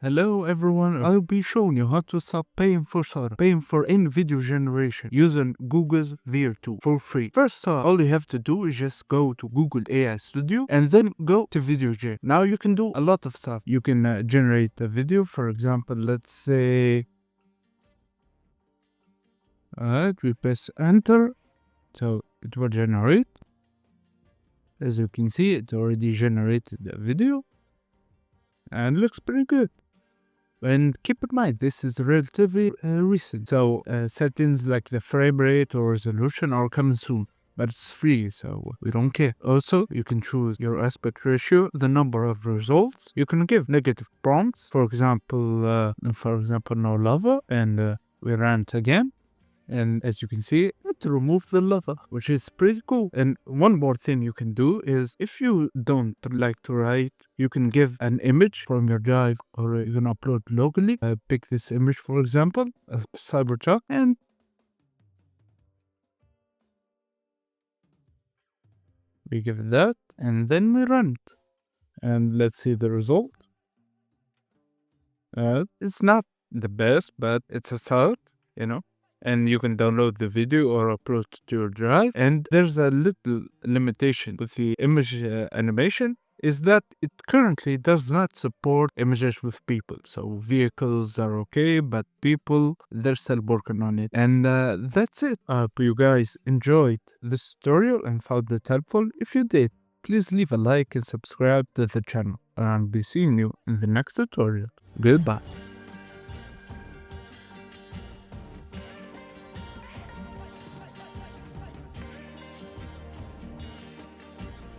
Hello everyone, I'll be showing you how to stop paying for Sora, paying for any video generation using Google's Veo tool for free. First off, all you have to do is just go to Google AI Studio and then go to Video Gen. Now you can do a lot of stuff. You can generate a video, for example, let's say, alright, we press enter, so it will generate. As you can see, it already generated the video and looks pretty good. And keep in mind, this is relatively recent. So settings like the frame rate or resolution are coming soon. But it's free, so we don't care. Also, you can choose your aspect ratio, the number of results. You can give negative prompts. For example, no lava, and we ran it again. And as you can see, it removed the lava, which is pretty cool. And one more thing you can do is, if you don't like to write, you can give an image from your drive, or you can upload locally. Pick this image, for example, a Cybertruck, and we give it that, and then we run it. And let's see the result. It's not the best, but it's a start, and you can download the video or upload it to your drive. And there's a little limitation with the image animation, is that it currently does not support images with people. So vehicles are okay, but people, they're still working on it. And that's it. I hope you guys enjoyed this tutorial and found it helpful. If you did, please leave a like and subscribe to the channel. And I'll be seeing you in the next tutorial. Goodbye.